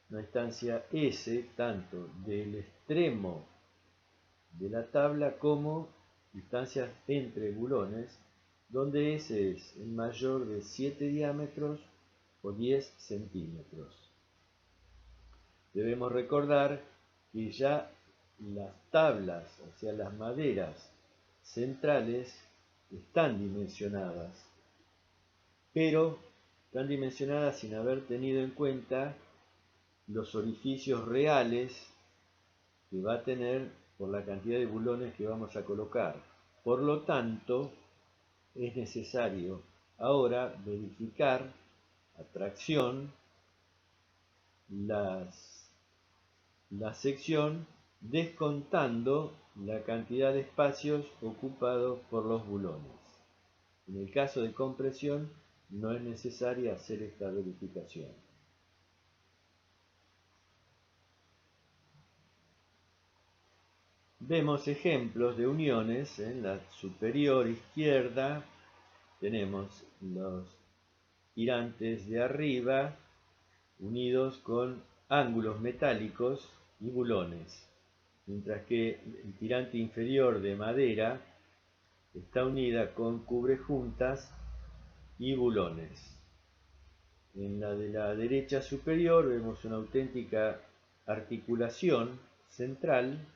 una distancia S tanto del extremo de la tabla como distancias entre bulones, donde S es el mayor de 7 diámetros o 10 centímetros. Debemos recordar que ya las tablas, o sea las maderas centrales, están dimensionadas, pero están dimensionadas sin haber tenido en cuenta los orificios reales que va a tener por la cantidad de bulones que vamos a colocar. Por lo tanto, es necesario ahora verificar a tracción la sección descontando la cantidad de espacios ocupados por los bulones. En el caso de compresión no es necesaria hacer esta verificación. Vemos ejemplos de uniones. En la superior izquierda tenemos los tirantes de arriba unidos con ángulos metálicos y bulones, mientras que el tirante inferior de madera está unida con cubrejuntas y bulones. En la de la derecha superior vemos una auténtica articulación central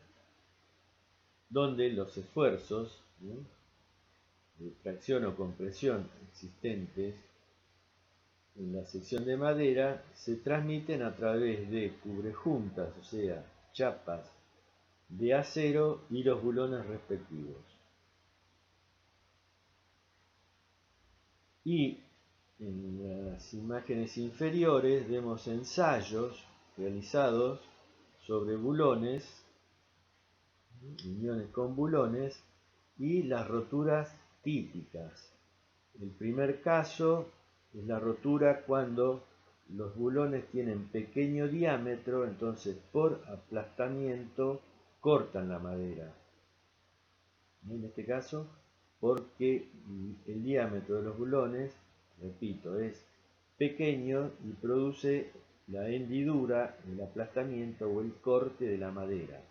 donde los esfuerzos de tracción o compresión existentes en la sección de madera se transmiten a través de cubrejuntas, o sea, chapas de acero y los bulones respectivos. Y en las imágenes inferiores vemos ensayos realizados sobre bulones, uniones con bulones, y las roturas típicas. El primer caso es la rotura cuando los bulones tienen pequeño diámetro, entonces por aplastamiento cortan la madera. En este caso porque el diámetro de los bulones, repito, es pequeño y produce la hendidura, el aplastamiento o el corte de la madera.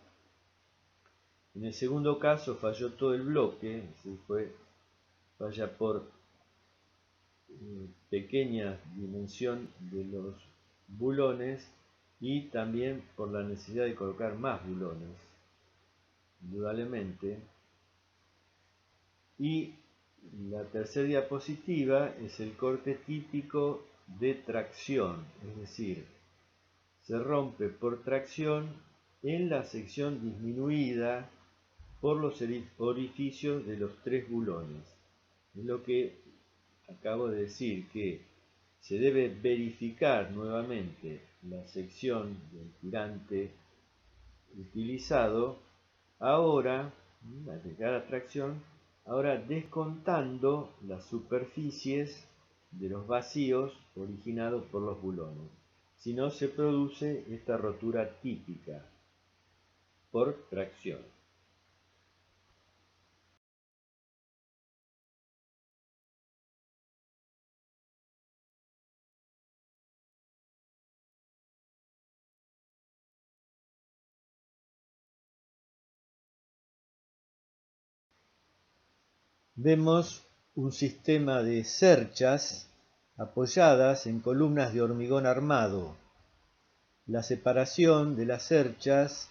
En el segundo caso falló todo el bloque, falla por pequeña dimensión de los bulones y también por la necesidad de colocar más bulones, indudablemente. Y la tercera diapositiva es el corte típico de tracción, es decir, se rompe por tracción en la sección disminuida por los orificios de los tres bulones. Es lo que acabo de decir, que se debe verificar nuevamente la sección del tirante utilizado ahora, de cada tracción, ahora descontando las superficies de los vacíos originados por los bulones. Si no, se produce esta rotura típica por tracción. Vemos un sistema de cerchas apoyadas en columnas de hormigón armado. La separación de las cerchas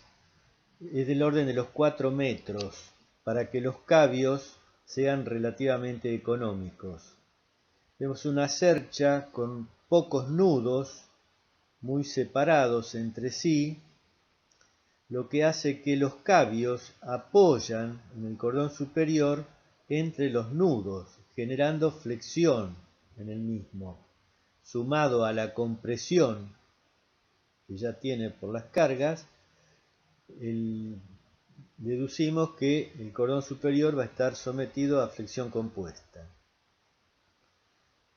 es del orden de los 4 metros para que los cabios sean relativamente económicos. Vemos una cercha con pocos nudos muy separados entre sí, lo que hace que los cabios apoyan en el cordón superior entre los nudos, generando flexión en el mismo, sumado a la compresión que ya tiene por las cargas, deducimos que el cordón superior va a estar sometido a flexión compuesta.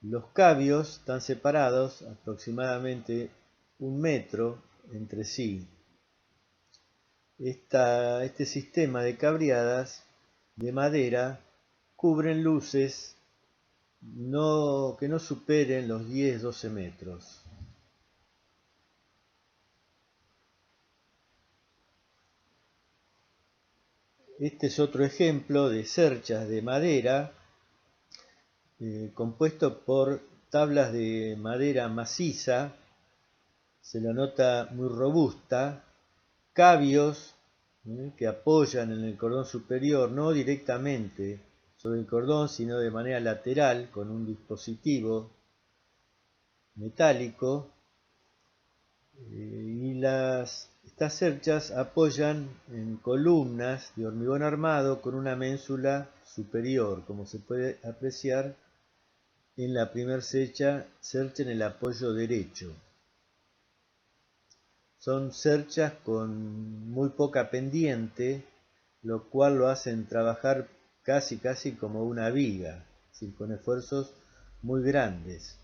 Los cabios están separados aproximadamente 1 metro entre sí. Este sistema de cabriadas de madera cubren luces que no superen los 10-12 metros. Este es otro ejemplo de cerchas de madera compuesto por tablas de madera maciza, se la nota muy robusta, cabios que apoyan en el cordón superior, no directamente sobre el cordón, sino de manera lateral con un dispositivo metálico, y estas cerchas apoyan en columnas de hormigón armado con una ménsula superior, como se puede apreciar en la primera cercha en el apoyo derecho. Son cerchas con muy poca pendiente, lo cual lo hacen trabajar casi como una viga, con esfuerzos muy grandes.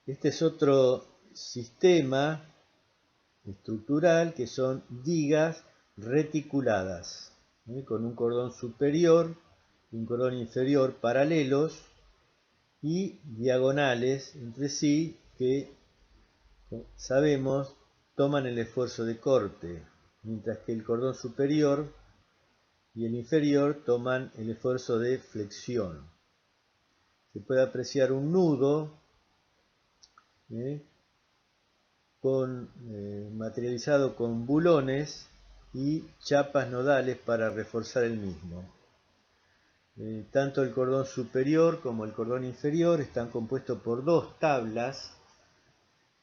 Este es otro sistema estructural que son vigas reticuladas, con un cordón superior y un cordón inferior paralelos y diagonales entre sí que sabemos toman el esfuerzo de corte, mientras que el cordón superior y el inferior toman el esfuerzo de flexión. Se puede apreciar un nudo materializado con bulones y chapas nodales para reforzar el mismo. Tanto el cordón superior como el cordón inferior están compuestos por 2 tablas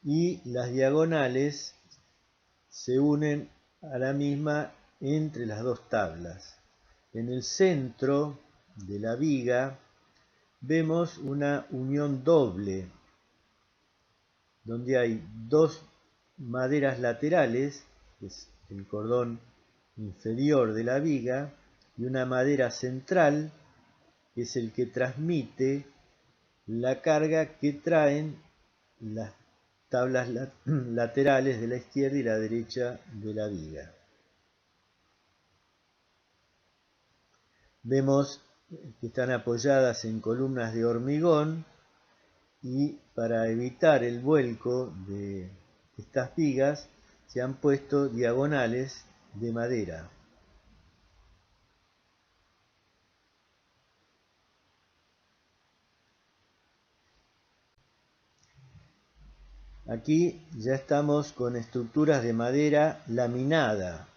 y las diagonales se unen a la misma entre las 2 tablas. En el centro de la viga vemos una unión doble, donde hay 2 maderas laterales, que es el cordón inferior de la viga, y una madera central, que es el que transmite la carga que traen las tablas laterales de la izquierda y la derecha de la viga. Vemos que están apoyadas en columnas de hormigón y para evitar el vuelco de estas vigas se han puesto diagonales de madera. Aquí ya estamos con estructuras de madera laminada.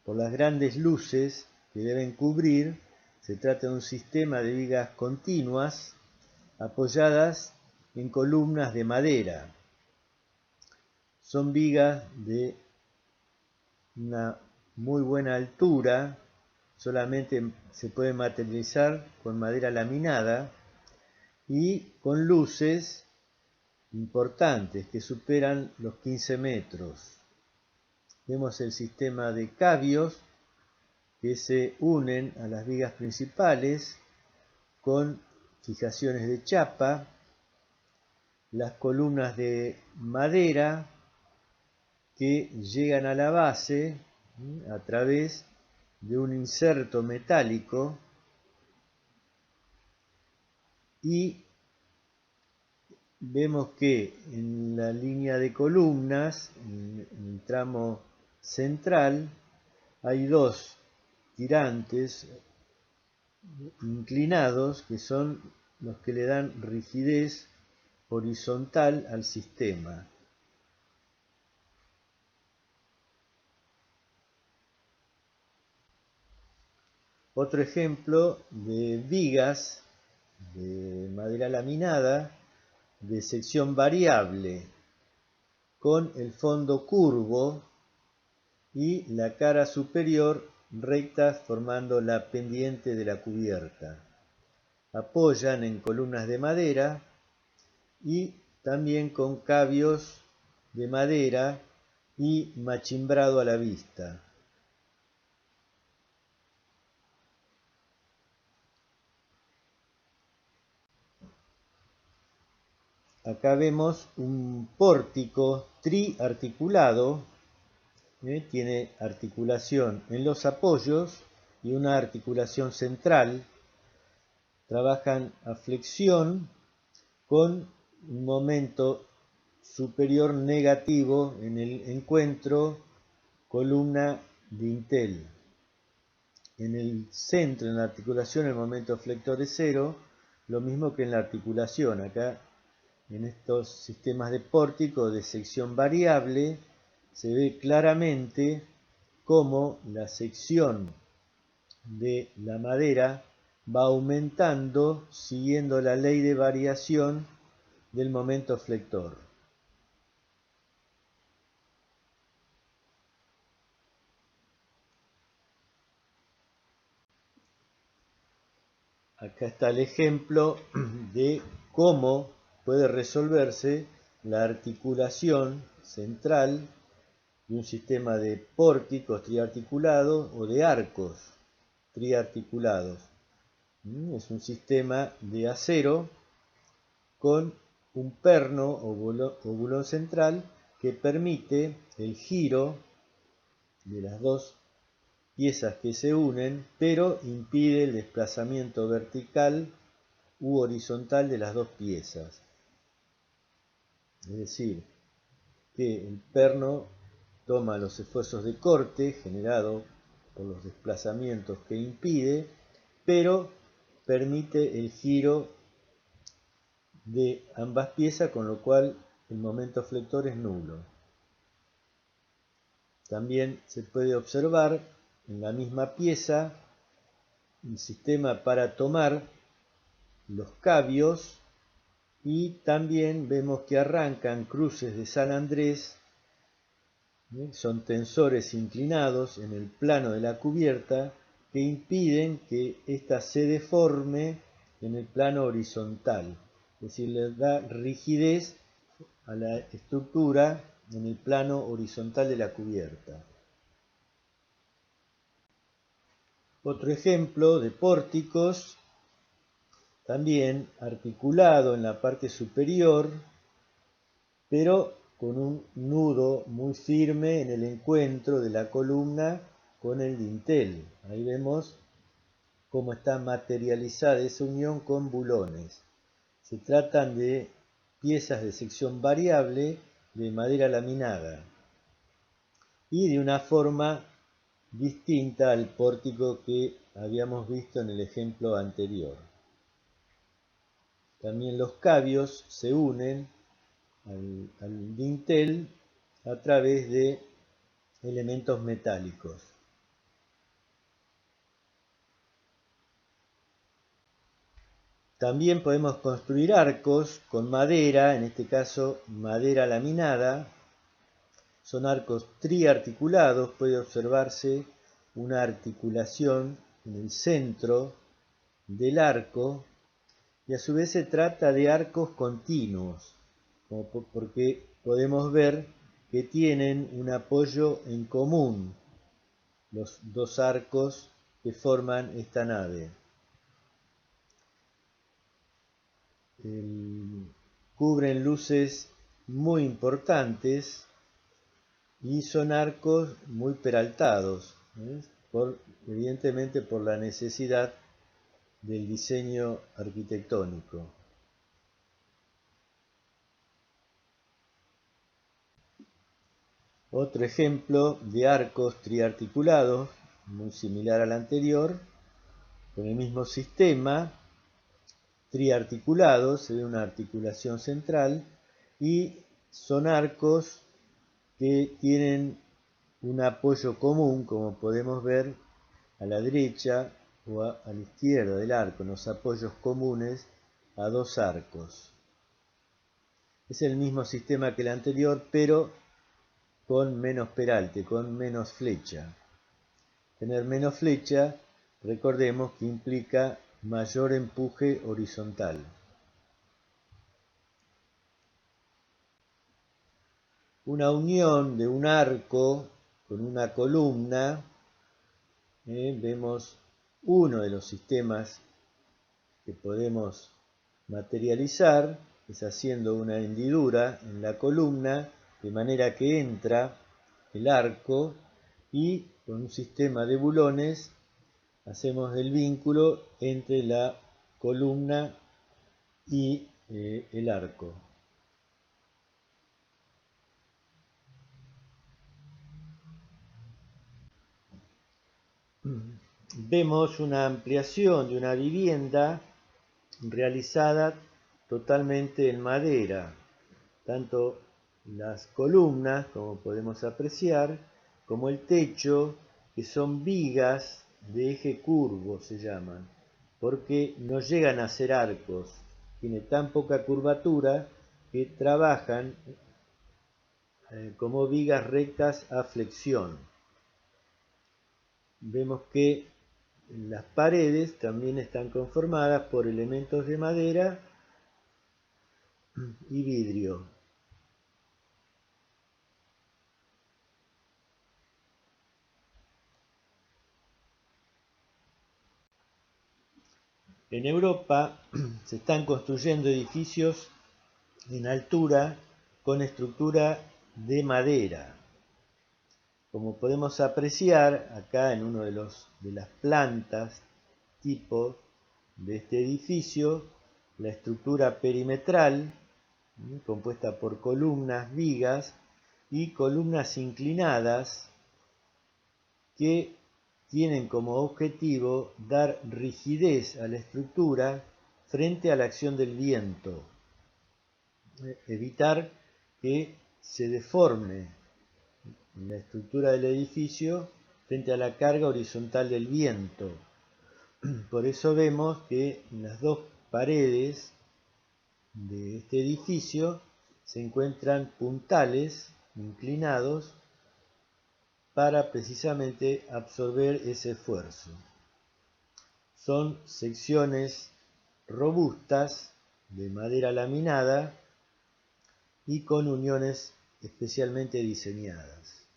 Por las grandes luces que deben cubrir, se trata de un sistema de vigas continuas apoyadas en columnas de madera. Son vigas de una muy buena altura, solamente se puede materializar con madera laminada y con luces importantes que superan los 15 metros. Vemos el sistema de cabios que se unen a las vigas principales con fijaciones de chapa, las columnas de madera que llegan a la base a través de un inserto metálico y vemos que en la línea de columnas, en el tramo central, hay dos tirantes inclinados que son los que le dan rigidez horizontal al sistema. Otro ejemplo de vigas de madera laminada de sección variable con el fondo curvo y la cara superior recta formando la pendiente de la cubierta. Apoyan en columnas de madera y también con cabios de madera y machimbrado a la vista. Acá vemos un pórtico triarticulado, tiene articulación en los apoyos y una articulación central. Trabajan a flexión con un momento superior negativo en el encuentro columna dintel. En el centro, en la articulación, el momento flector es cero, lo mismo que en la articulación. Acá, en estos sistemas de pórtico de sección variable, se ve claramente cómo la sección de la madera va aumentando siguiendo la ley de variación del momento flector. Acá está el ejemplo de cómo puede resolverse la articulación central de un sistema de pórticos triarticulados o de arcos triarticulados. Es un sistema de acero con un perno o bulón central que permite el giro de las dos piezas que se unen, pero impide el desplazamiento vertical u horizontal de las dos piezas. Es decir, que el perno toma los esfuerzos de corte generados por los desplazamientos que impide, pero permite el giro de ambas piezas, con lo cual el momento flector es nulo. También se puede observar en la misma pieza el sistema para tomar los cabios y también vemos que arrancan cruces de San Andrés, son tensores inclinados en el plano de la cubierta que impiden que ésta se deforme en el plano horizontal, es decir, le da rigidez a la estructura en el plano horizontal de la cubierta. Otro ejemplo de pórticos, también articulado en la parte superior, pero con un nudo muy firme en el encuentro de la columna con el dintel. Ahí vemos cómo está materializada esa unión con bulones. Se tratan de piezas de sección variable de madera laminada y de una forma distinta al pórtico que habíamos visto en el ejemplo anterior. También los cabios se unen al dintel a través de elementos metálicos. También podemos construir arcos con madera, en este caso madera laminada. Son arcos triarticulados, puede observarse una articulación en el centro del arco y a su vez se trata de arcos continuos, porque podemos ver que tienen un apoyo en común los dos arcos que forman esta nave. Cubren luces muy importantes y son arcos muy peraltados, evidentemente por la necesidad del diseño arquitectónico. Otro ejemplo de arcos triarticulados, muy similar al anterior, con el mismo sistema, triarticulados, se ve una articulación central, y son arcos que tienen un apoyo común, como podemos ver a la derecha o a la izquierda del arco, en los apoyos comunes a dos arcos. Es el mismo sistema que el anterior, pero con menos peralte, con menos flecha. Tener menos flecha, recordemos que implica mayor empuje horizontal. Una unión de un arco con una columna, vemos uno de los sistemas que podemos materializar, es haciendo una hendidura en la columna, de manera que entra el arco y con un sistema de bulones hacemos el vínculo entre la columna y el arco. Vemos una ampliación de una vivienda realizada totalmente en madera, tanto las columnas, como podemos apreciar, como el techo, que son vigas de eje curvo, se llaman, porque no llegan a ser arcos, tiene tan poca curvatura que trabajan como vigas rectas a flexión. Vemos que las paredes también están conformadas por elementos de madera y vidrio. En Europa se están construyendo edificios en altura con estructura de madera. Como podemos apreciar acá en uno de las plantas tipo de este edificio, la estructura perimetral, compuesta por columnas, vigas y columnas inclinadas que tienen como objetivo dar rigidez a la estructura frente a la acción del viento, evitar que se deforme la estructura del edificio frente a la carga horizontal del viento. Por eso vemos que en las dos paredes de este edificio se encuentran puntales inclinados para precisamente absorber ese esfuerzo. Son secciones robustas de madera laminada y con uniones especialmente diseñadas.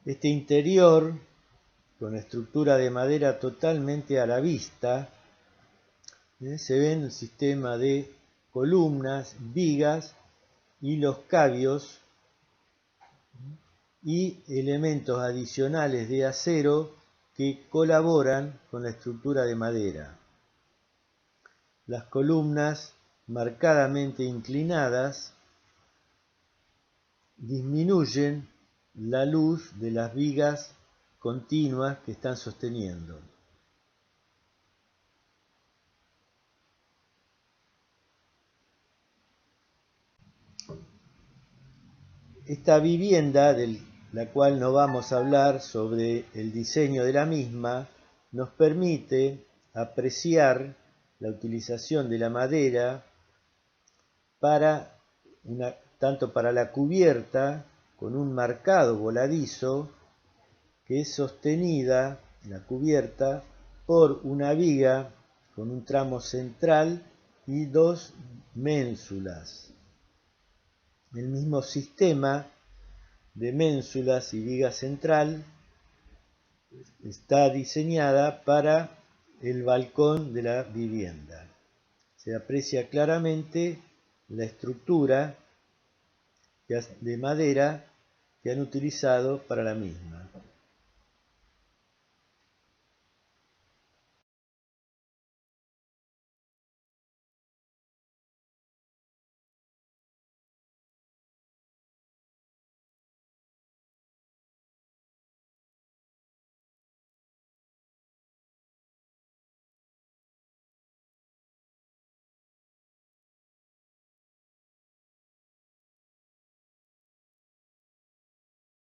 Este interior, con estructura de madera totalmente a la vista, Se ven el sistema de columnas, vigas y los cabios y elementos adicionales de acero que colaboran con la estructura de madera. Las columnas marcadamente inclinadas disminuyen la luz de las vigas continuas que están sosteniendo. Esta vivienda, de la cual no vamos a hablar sobre el diseño de la misma, nos permite apreciar la utilización de la madera tanto para la cubierta, con un marcado voladizo, que es sostenida, la cubierta, por una viga con un tramo central y dos ménsulas. El mismo sistema de ménsulas y viga central está diseñada para el balcón de la vivienda. Se aprecia claramente la estructura de madera que han utilizado para la misma.